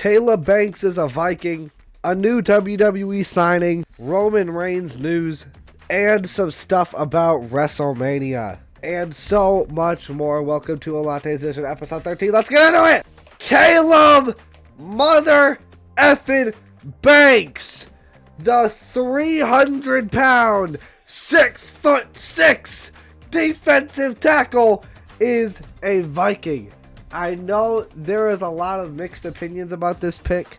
Caleb Banks is a Viking, a new WWE signing, Roman Reigns news, and some stuff about WrestleMania, and so much more. Welcome to a Latte's Vision, episode 13. Let's get into it! Caleb Mother effing Banks, the 300-pound, 6'6" defensive tackle, is a Viking. I know there is a lot of mixed opinions about this pick,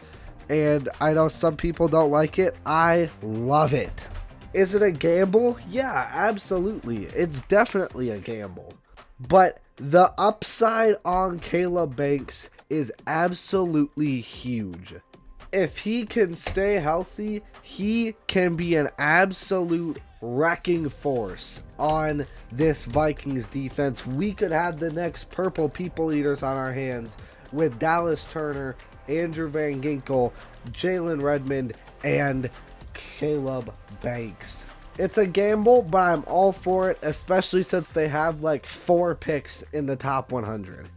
and I know some people don't like it. I love it. Is it a gamble? Yeah, absolutely. It's definitely a gamble. But the upside on Caleb Banks is absolutely huge. If he can stay healthy, he can be an absolute wrecking force on this Vikings defense. We could have the next purple people eaters on our hands with Dallas Turner, Andrew Van Ginkel, Jalen Redmond, and Caleb Banks. It's a gamble, but I'm all for it, especially since they have like 4 picks in the top 100.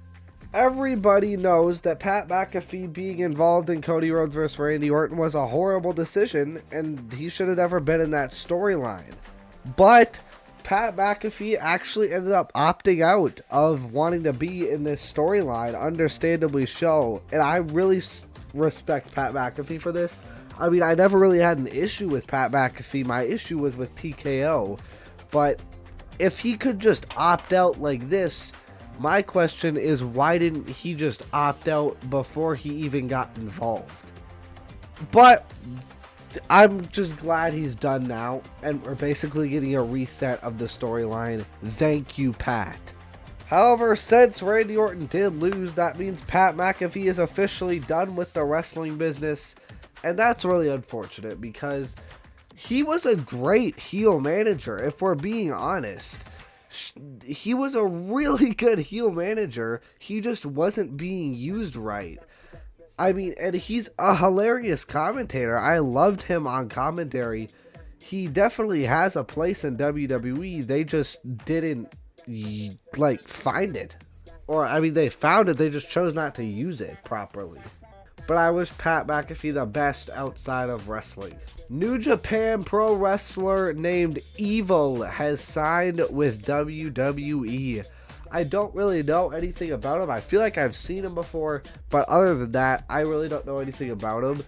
Everybody knows that Pat McAfee being involved in Cody Rhodes vs. Randy Orton was a horrible decision, and he should have never been in that storyline. But Pat McAfee actually ended up opting out of wanting to be in this storyline, understandably so, and I really respect Pat McAfee for this. I mean, I never really had an issue with Pat McAfee. My issue was with TKO, but if he could just opt out like this, my question is, why didn't he just opt out before he even got involved? But I'm just glad he's done now, and we're basically getting a reset of the storyline. Thank you, Pat. However, since Randy Orton did lose, that means Pat McAfee is officially done with the wrestling business, and that's really unfortunate because he was a great heel manager, if we're being honest. He was a really good heel manager. He just wasn't being used right. I mean, and he's a hilarious commentator. I loved him on commentary. He definitely has a place in WWE. They just didn't, like, find it. Or, I mean, they found it. They just chose not to use it properly. But I wish Pat McAfee the best outside of wrestling. New Japan Pro Wrestler named Evil has signed with WWE. I don't really know anything about him. I feel like I've seen him before, but other than that, I really don't know anything about him.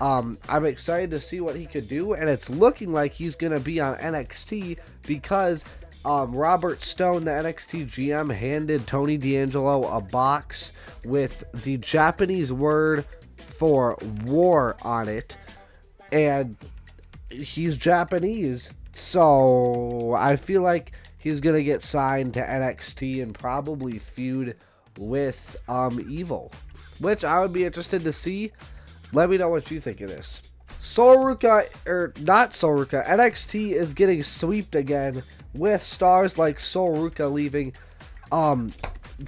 I'm excited to see what he could do, and it's looking like he's going to be on NXT because Robert Stone, the NXT GM, handed Tony D'Angelo a box with the Japanese word for war on it, and he's Japanese, so I feel like he's gonna get signed to NXT and probably feud with Evil, which I would be interested to see. Let me know what you think of this. NXT is getting swept again with stars like Soruka leaving.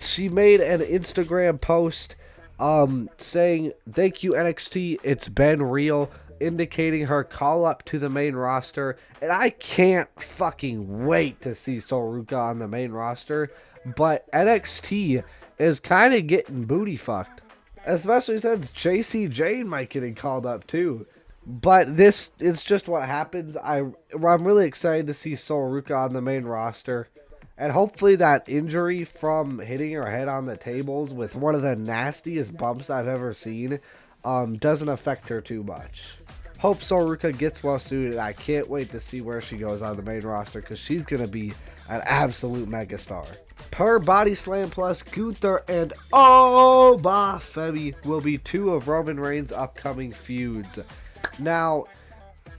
She made an Instagram post saying, "Thank you NXT, it's been real," indicating her call up to the main roster, and I can't fucking wait to see Soruka on the main roster, but NXT is kind of getting booty fucked, especially since JC Jane might getting called up too. But this is just what happens. I'm really excited to see Soruka on the main roster. And hopefully that injury from hitting her head on the tables with one of the nastiest bumps I've ever seen doesn't affect her too much. Hope Soruka gets well soon, and I can't wait to see where she goes on the main roster because she's going to be an absolute megastar. Per Body Slam Plus, Gunther and OBA FEMI will be 2 of Roman Reigns' upcoming feuds. Now,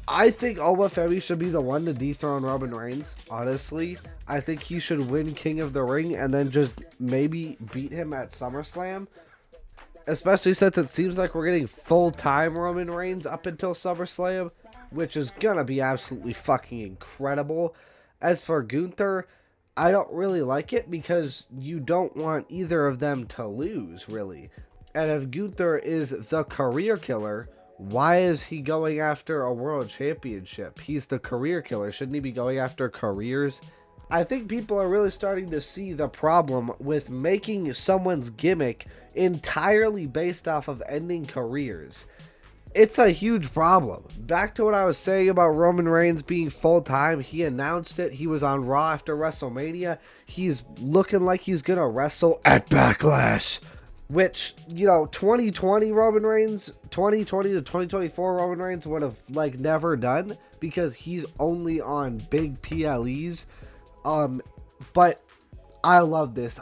I think OBA FEMI should be the one to dethrone Roman Reigns, honestly. I think he should win King of the Ring and then just maybe beat him at SummerSlam. Especially since it seems like we're getting full-time Roman Reigns up until SummerSlam, which is gonna be absolutely fucking incredible. As for Gunther, I don't really like it because you don't want either of them to lose, really. And if Gunther is the career killer, why is he going after a world championship? He's the career killer. Shouldn't he be going after careers? I think people are really starting to see the problem with making someone's gimmick entirely based off of ending careers. It's a huge problem. Back to what I was saying about Roman Reigns being full-time. He announced it. He was on Raw after WrestleMania. He's looking like he's going to wrestle at Backlash. Which, 2020 Roman Reigns, 2020 to 2024 Roman Reigns would have, never done. Because he's only on big PLEs. But I love this.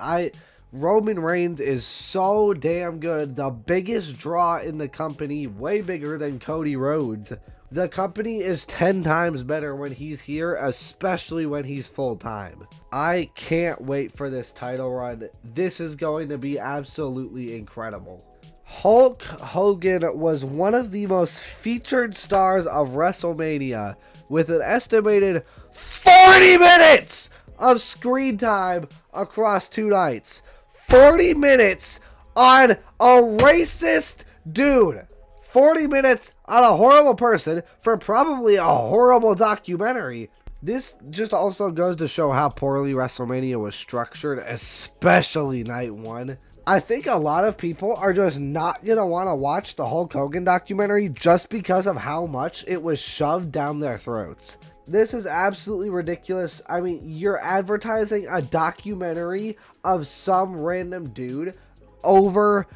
Roman Reigns is so damn good. The biggest draw in the company, way bigger than Cody Rhodes. The company is 10 times better when he's here, especially when he's full-time. I can't wait for this title run. This is going to be absolutely incredible. Hulk Hogan was one of the most featured stars of WrestleMania with an estimated 40 minutes of screen time across 2 nights. 40 minutes on a racist dude. 40 minutes on a horrible person for probably a horrible documentary. This just also goes to show how poorly WrestleMania was structured, especially night 1. I think a lot of people are just not going to want to watch the Hulk Hogan documentary just because of how much it was shoved down their throats. This is absolutely ridiculous. I mean, you're advertising a documentary of some random dude over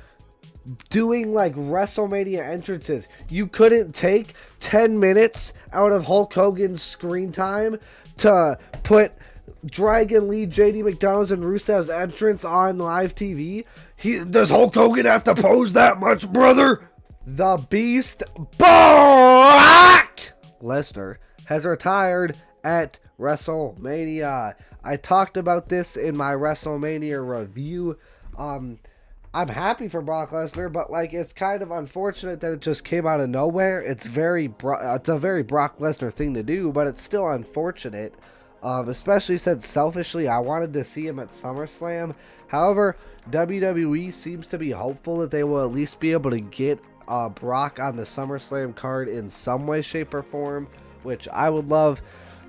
doing WrestleMania entrances. You couldn't take 10 minutes out of Hulk Hogan's screen time to put Dragon Lee, JD McDonald's, and Rusev's entrance on live TV. Does Hulk Hogan have to pose that much, brother? The Beast, Brock Lesnar, has retired at WrestleMania. I talked about this in my WrestleMania review. I'm happy for Brock Lesnar, but it's kind of unfortunate that it just came out of nowhere. It's a very Brock Lesnar thing to do, but it's still unfortunate. Especially since selfishly I wanted to see him at SummerSlam. However, WWE seems to be hopeful that they will at least be able to get Brock on the SummerSlam card in some way, shape, or form, which I would love.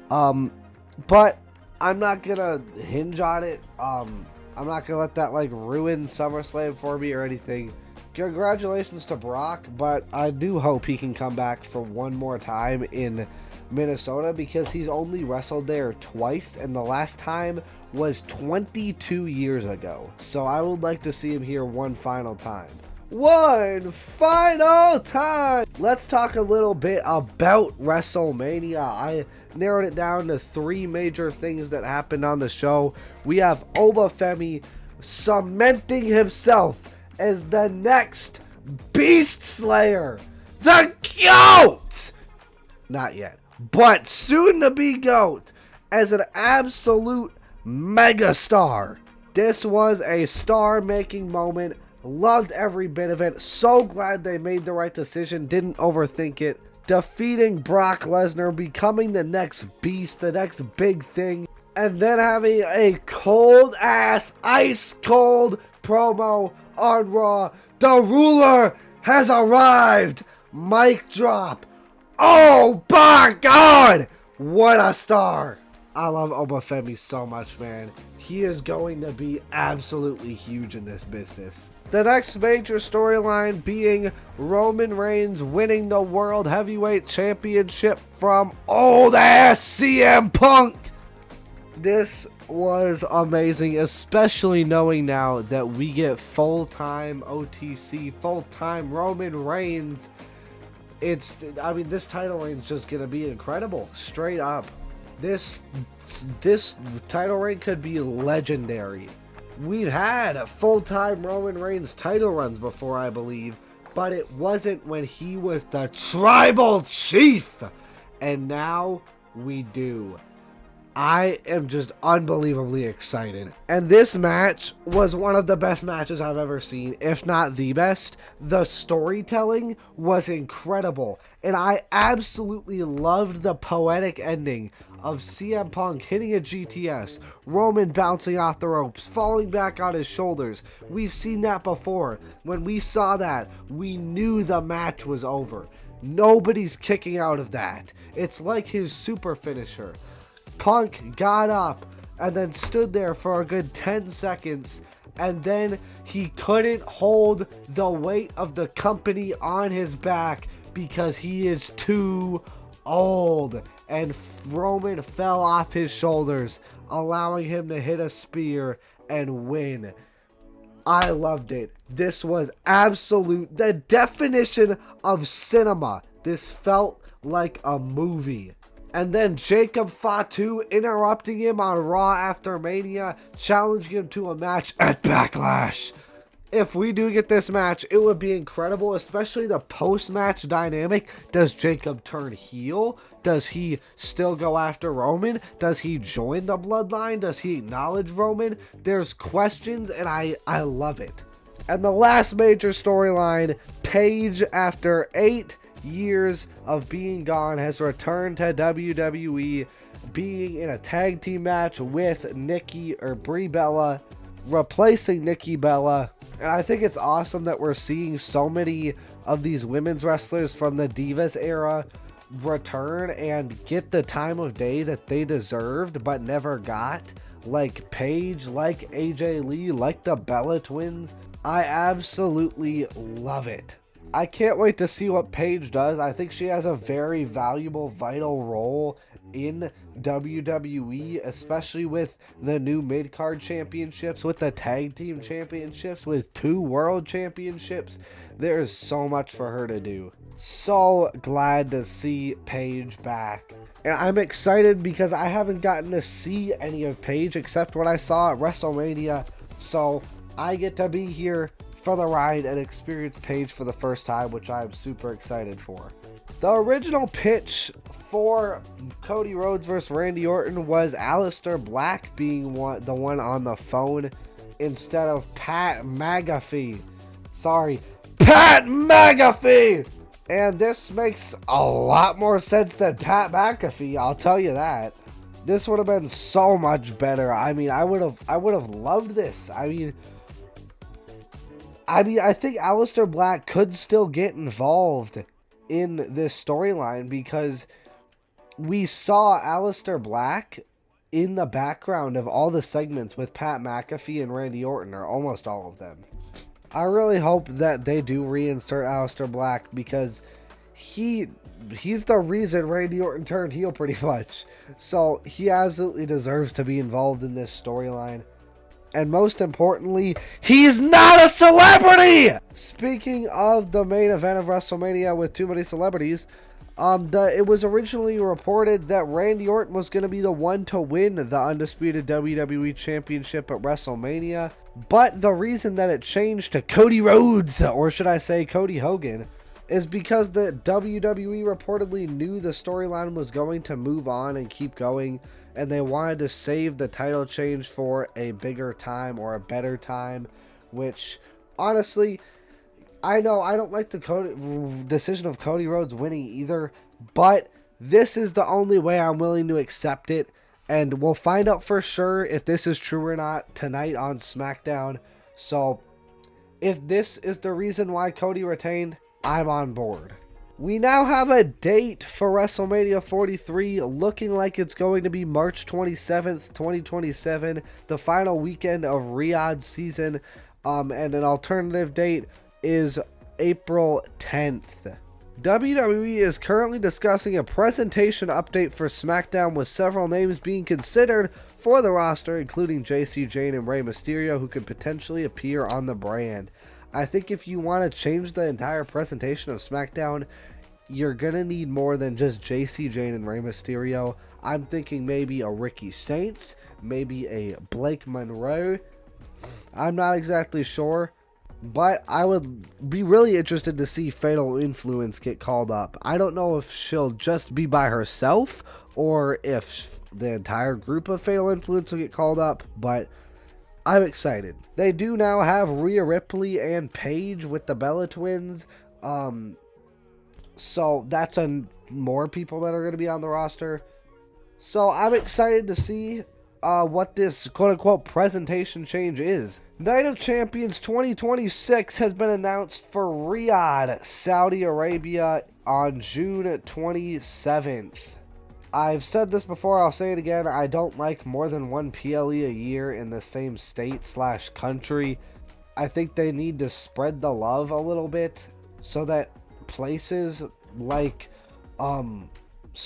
But I'm not gonna hinge on it. I'm not gonna let that ruin SummerSlam for me or anything. Congratulations to Brock, but I do hope he can come back for one more time in Minnesota, because he's only wrestled there twice, and the last time was 22 years ago. So I would like to see him here one final time. One final time! Let's talk a little bit about WrestleMania. I narrowed it down to 3 major things that happened on the show. We have OBA FEMI cementing himself as the next Beast Slayer. The GOAT! Not yet, but soon to be GOAT, as an absolute megastar. This was a star-making moment. Loved every bit of it. So glad they made the right decision. Didn't overthink it. Defeating Brock Lesnar, becoming the next beast, the next big thing, and then having a cold-ass, ice-cold promo on Raw. The ruler has arrived. Mic drop. Oh my God! What a star! I love OBA FEMI so much, man. He is going to be absolutely huge in this business. The next major storyline being Roman Reigns winning the World Heavyweight Championship from old-ass CM Punk. This was amazing, especially knowing now that we get full-time OTC, full-time Roman Reigns. This title reign is just going to be incredible, straight up. This title reign could be legendary. We've had full-time Roman Reigns title runs before, I believe, but it wasn't when he was the tribal chief. And now we do. I am just unbelievably excited. And this match was one of the best matches I've ever seen, if not the best. The storytelling was incredible, and I absolutely loved the poetic ending of CM Punk hitting a GTS, Roman bouncing off the ropes, falling back on his shoulders. We've seen that before. When we saw that, we knew the match was over. Nobody's kicking out of that. It's like his super finisher. Punk got up and then stood there for a good 10 seconds, and then he couldn't hold the weight of the company on his back because he is too old, and Roman fell off his shoulders, allowing him to hit a spear and win. I loved it. This was the definition of cinema. This felt like a movie. And then Jacob Fatu interrupting him on Raw after Mania, challenging him to a match at Backlash. If we do get this match, it would be incredible, especially the post-match dynamic. Does Jacob turn heel? Does he still go after Roman? Does he join the bloodline? Does he acknowledge Roman? There's questions, and I love it. And the last major storyline, Paige, after 8 years of being gone, has returned to WWE, being in a tag team match with Brie Bella, replacing Nikki Bella. And I think it's awesome that we're seeing so many of these women's wrestlers from the Divas era return and get the time of day that they deserved but never got. Like Paige, like AJ Lee, like the Bella Twins. I absolutely love it. I can't wait to see what Paige does. I think she has a very valuable, vital role in WWE, especially with the new mid-card championships, with the tag team championships, with 2 world championships. There's so much for her to do. So glad to see Paige back. And I'm excited because I haven't gotten to see any of Paige except what I saw at WrestleMania. So I get to be here for the ride and experience Paige for the first time, which I'm super excited for. The original pitch for Cody Rhodes versus Randy Orton was Aleister Black being the one on the phone instead of Pat McAfee. Sorry, Pat McAfee! And this makes a lot more sense than Pat McAfee, I'll tell you that. This would have been so much better. I mean, I would have loved this. I mean, I think Aleister Black could still get involved in this storyline because we saw Aleister Black in the background of all the segments with Pat McAfee and Randy Orton, or almost all of them. I really hope that they do reinsert Aleister Black because he's the reason Randy Orton turned heel pretty much. So he absolutely deserves to be involved in this storyline. And most importantly, he's not a celebrity! Speaking of the main event of WrestleMania with too many celebrities, it was originally reported that Randy Orton was going to be the one to win the undisputed WWE Championship at WrestleMania. But the reason that it changed to Cody Rhodes, or should I say Cody Hogan, is because the WWE reportedly knew the storyline was going to move on and keep going, and they wanted to save the title change for a bigger time or a better time, which honestly, I know I don't like the decision of Cody Rhodes winning either, but this is the only way I'm willing to accept it, and we'll find out for sure if this is true or not tonight on SmackDown. So if this is the reason why Cody retained, I'm on board. We now have a date for WrestleMania 43, looking like it's going to be March 27th, 2027, the final weekend of Riyadh season, and an alternative date is April 10th. WWE is currently discussing a presentation update for SmackDown with several names being considered for the roster, including JC Jane and Rey Mysterio, who could potentially appear on the brand. I think if you want to change the entire presentation of SmackDown, you're going to need more than just JC Jane and Rey Mysterio. I'm thinking maybe a Ricky Saints, maybe a Blake Monroe. I'm not exactly sure, but I would be really interested to see Fatal Influence get called up. I don't know if she'll just be by herself or if the entire group of Fatal Influence will get called up, but I'm excited. They do now have Rhea Ripley and Paige with the Bella Twins. So that's more people that are going to be on the roster. So I'm excited to see what this quote-unquote presentation change is. Night of Champions 2026 has been announced for Riyadh, Saudi Arabia on June 27th. I've said this before, I'll say it again. I don't like more than one PLE a year in the same state / country. I think they need to spread the love a little bit so that places like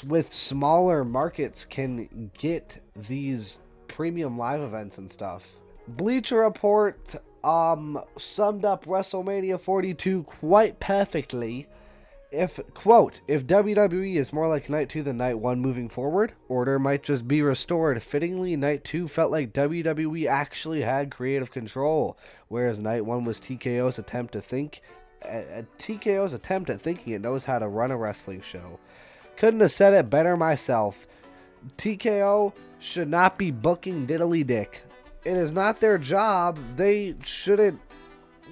with smaller markets can get these premium live events and stuff. Bleacher Report summed up WrestleMania 42 quite perfectly. If, quote, if WWE is more like Night 2 than Night 1 moving forward, order might just be restored. Fittingly, Night 2 felt like WWE actually had creative control, whereas Night 1 was TKO's attempt at thinking it knows how to run a wrestling show. Couldn't have said it better myself. TKO should not be booking diddly dick. It is not their job. They shouldn't.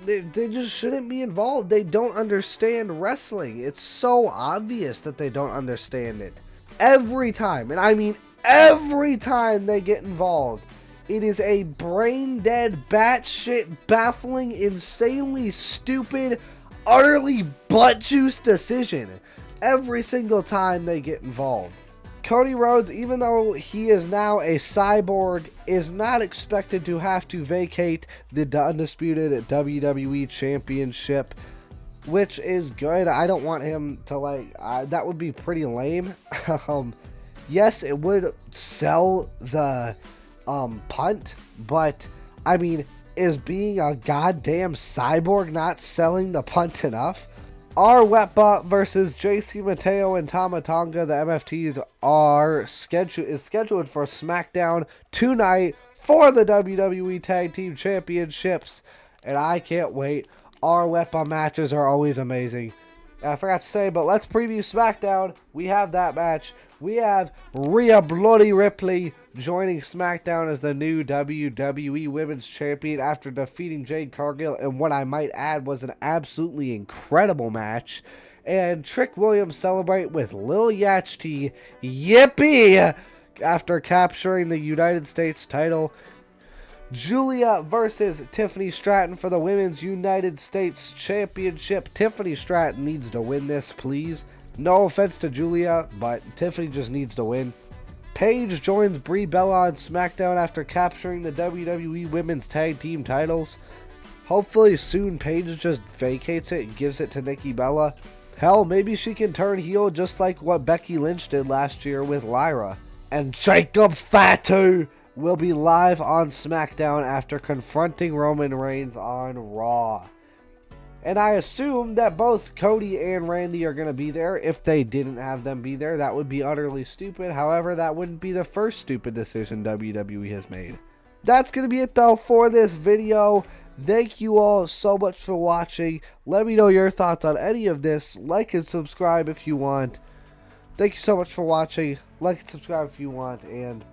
They just shouldn't be involved. They don't understand wrestling. It's so obvious that they don't understand it. Every time, and I mean every time they get involved, it is a brain dead, batshit, baffling, insanely stupid, utterly butt juice decision. Every single time they get involved. Cody Rhodes, even though he is now a cyborg, is not expected to have to vacate the undisputed WWE Championship, which is good. I don't want him to, that would be pretty lame. Yes, it would sell the punt, but, I mean, is being a goddamn cyborg not selling the punt enough? Wetbot versus JC Mateo and Tama Tonga. The MFTs is scheduled for SmackDown tonight for the WWE Tag Team Championships, and I can't wait. Wetbot matches are always amazing. I forgot to say, but let's preview SmackDown. We have that match. We have Rhea Bloody Ripley joining SmackDown as the new WWE Women's Champion after defeating Jade Cargill in what I might add was an absolutely incredible match. And Trick Williams celebrate with Lil Yachty, yippee, after capturing the United States title. Julia versus Tiffany Stratton for the Women's United States Championship. Tiffany Stratton needs to win this, please. No offense to Julia, but Tiffany just needs to win. Paige joins Brie Bella on SmackDown after capturing the WWE Women's Tag Team titles. Hopefully soon Paige just vacates it and gives it to Nikki Bella. Hell, maybe she can turn heel just like what Becky Lynch did last year with Lyra. And Jacob Fatu will be live on SmackDown after confronting Roman Reigns on Raw. And I assume that both Cody and Randy are going to be there. If they didn't have them be there, that would be utterly stupid. However, that wouldn't be the first stupid decision WWE has made. That's going to be it, though, for this video. Thank you all so much for watching. Let me know your thoughts on any of this. Like and subscribe if you want. Thank you so much for watching. Like and subscribe if you want, and